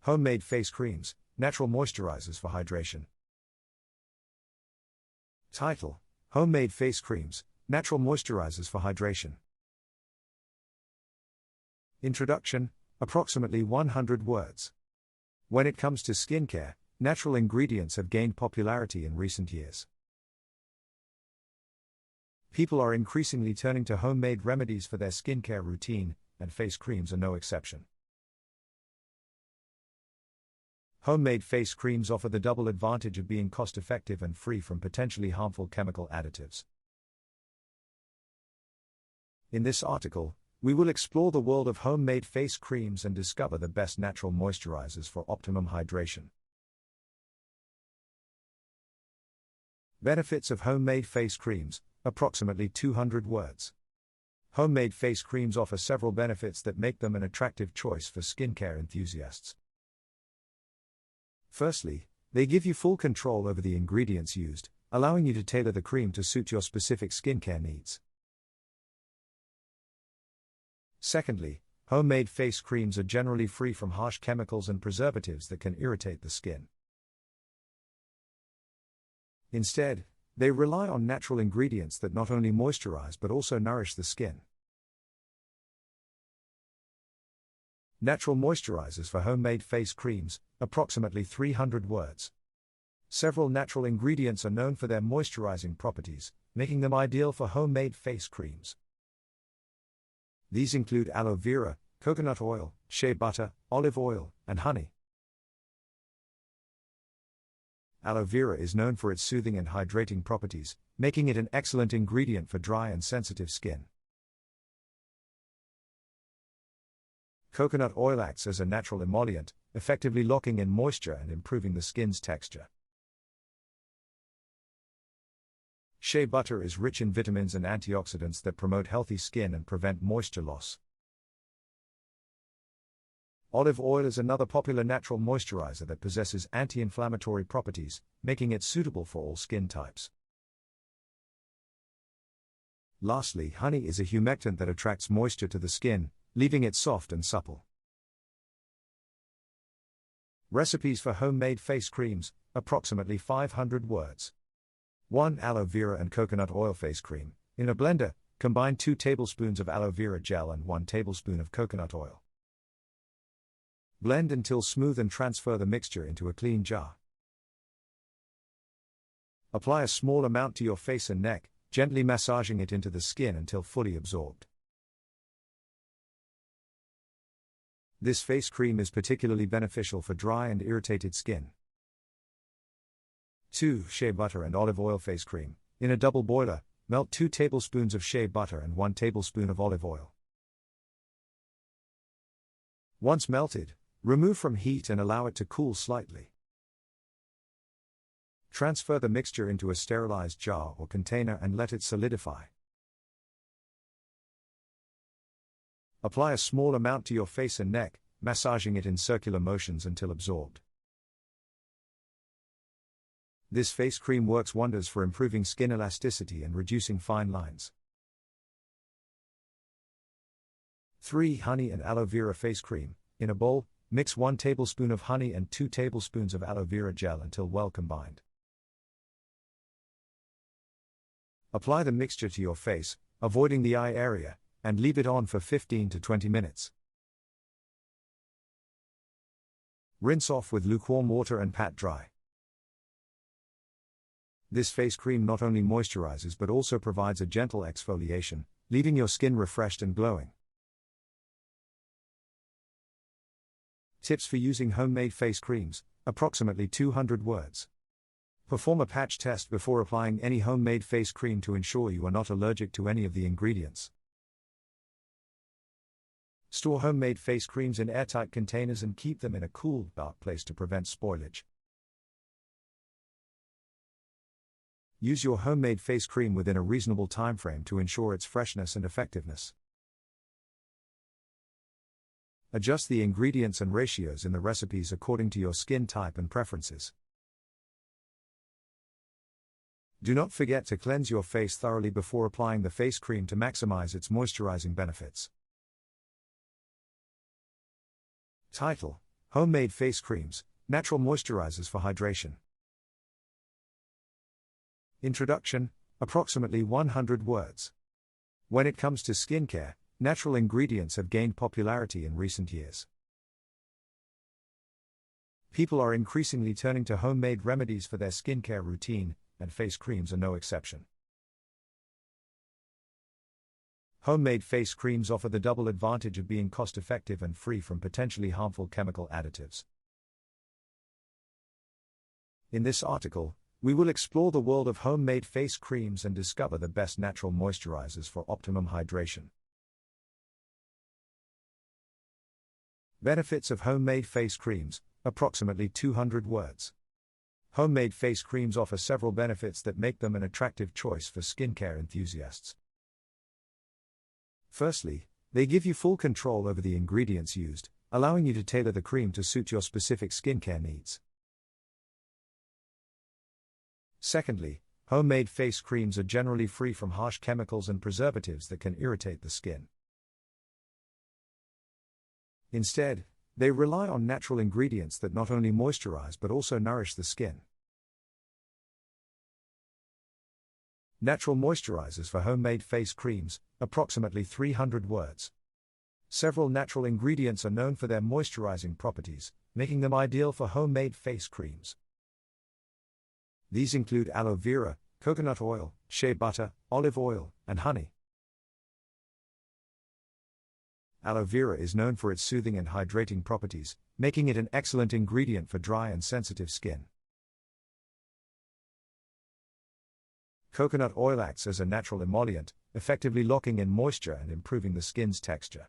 Homemade face creams, natural moisturizers for hydration. Title: Homemade face creams, natural moisturizers for hydration. Introduction: approximately 100 words. When it comes to skincare, natural ingredients have gained popularity in recent years. People are increasingly turning to homemade remedies for their skincare routine, and face creams are no exception. Homemade face creams offer the double advantage of being cost-effective and free from potentially harmful chemical additives. In this article, we will explore the world of homemade face creams and discover the best natural moisturizers for optimum hydration. Benefits of homemade face creams, approximately 200 words. Homemade face creams offer several benefits that make them an attractive choice for skincare enthusiasts. Firstly, they give you full control over the ingredients used, allowing you to tailor the cream to suit your specific skincare needs. Secondly, homemade face creams are generally free from harsh chemicals and preservatives that can irritate the skin. Instead, they rely on natural ingredients that not only moisturize but also nourish the skin. Natural moisturizers for homemade face creams, approximately 300 words. Several natural ingredients are known for their moisturizing properties, making them ideal for homemade face creams. These include aloe vera, coconut oil, shea butter, olive oil, and honey. Aloe vera is known for its soothing and hydrating properties, making it an excellent ingredient for dry and sensitive skin. Coconut oil acts as a natural emollient, effectively locking in moisture and improving the skin's texture. Shea butter is rich in vitamins and antioxidants that promote healthy skin and prevent moisture loss. Olive oil is another popular natural moisturizer that possesses anti-inflammatory properties, making it suitable for all skin types. Lastly, honey is a humectant that attracts moisture to the skin, leaving it soft and supple. Recipes for homemade face creams, approximately 500 words. 1. Aloe vera and coconut oil face cream. In a blender, combine 2 tablespoons of aloe vera gel and 1 tablespoon of coconut oil. Blend until smooth and transfer the mixture into a clean jar. Apply a small amount to your face and neck, gently massaging it into the skin until fully absorbed. This face cream is particularly beneficial for dry and irritated skin. 2. Shea butter and olive oil face cream. In a double boiler, melt 2 tablespoons of shea butter and 1 tablespoon of olive oil. Once melted, remove from heat and allow it to cool slightly. Transfer the mixture into a sterilized jar or container and let it solidify. Apply a small amount to your face and neck, massaging it in circular motions until absorbed. This face cream works wonders for improving skin elasticity and reducing fine lines. 3. Honey and aloe vera face cream. In a bowl, mix 1 tablespoon of honey and 2 tablespoons of aloe vera gel until well combined. Apply the mixture to your face, avoiding the eye area, and leave it on for 15 to 20 minutes. Rinse off with lukewarm water and pat dry. This face cream not only moisturizes but also provides a gentle exfoliation, leaving your skin refreshed and glowing. Tips for using homemade face creams, approximately 200 words. Perform a patch test before applying any homemade face cream to ensure you are not allergic to any of the ingredients. Store homemade face creams in airtight containers and keep them in a cool, dark place to prevent spoilage. Use your homemade face cream within a reasonable time frame to ensure its freshness and effectiveness. Adjust the ingredients and ratios in the recipes according to your skin type and preferences. Do not forget to cleanse your face thoroughly before applying the face cream to maximize its moisturizing benefits. Title: Homemade face creams, natural moisturizers for hydration. Introduction, approximately 100 words. When it comes to skincare, natural ingredients have gained popularity in recent years. People are increasingly turning to homemade remedies for their skincare routine, and face creams are no exception. Homemade face creams offer the double advantage of being cost-effective and free from potentially harmful chemical additives. In this article, we will explore the world of homemade face creams and discover the best natural moisturizers for optimum hydration. Benefits of homemade face creams, approximately 200 words. Homemade face creams offer several benefits that make them an attractive choice for skincare enthusiasts. Firstly, they give you full control over the ingredients used, allowing you to tailor the cream to suit your specific skincare needs. Secondly, homemade face creams are generally free from harsh chemicals and preservatives that can irritate the skin. Instead, they rely on natural ingredients that not only moisturize but also nourish the skin. Natural moisturizers for homemade face creams, approximately 300 words. Several natural ingredients are known for their moisturizing properties, making them ideal for homemade face creams. These include aloe vera, coconut oil, shea butter, olive oil, and honey. Aloe vera is known for its soothing and hydrating properties, making it an excellent ingredient for dry and sensitive skin. Coconut oil acts as a natural emollient, effectively locking in moisture and improving the skin's texture.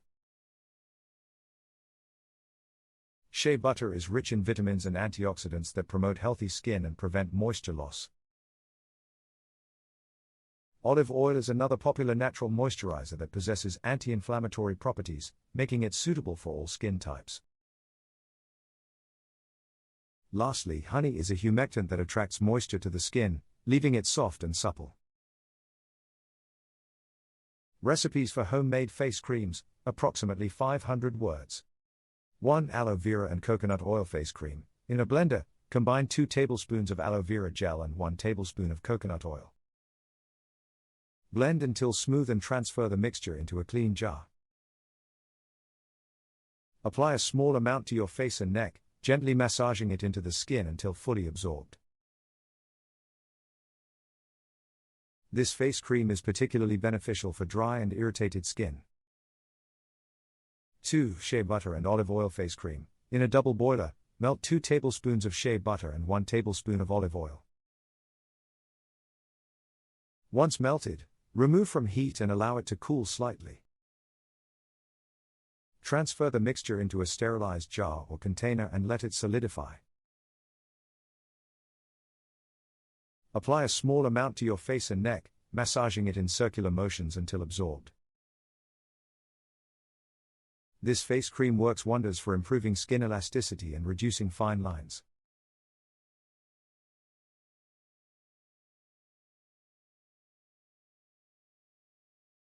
Shea butter is rich in vitamins and antioxidants that promote healthy skin and prevent moisture loss. Olive oil is another popular natural moisturizer that possesses anti-inflammatory properties, making it suitable for all skin types. Lastly, honey is a humectant that attracts moisture to the skin, leaving it soft and supple. Recipes for homemade face creams, approximately 500 words. 1. Aloe vera and coconut oil face cream. In a blender, combine 2 tablespoons of aloe vera gel and 1 tablespoon of coconut oil. Blend until smooth and transfer the mixture into a clean jar. Apply a small amount to your face and neck, gently massaging it into the skin until fully absorbed. This face cream is particularly beneficial for dry and irritated skin. 2. Shea butter and olive oil face cream. In a double boiler, melt 2 tablespoons of shea butter and 1 tablespoon of olive oil. Once melted, remove from heat and allow it to cool slightly. Transfer the mixture into a sterilized jar or container and let it solidify. Apply a small amount to your face and neck, massaging it in circular motions until absorbed. This face cream works wonders for improving skin elasticity and reducing fine lines.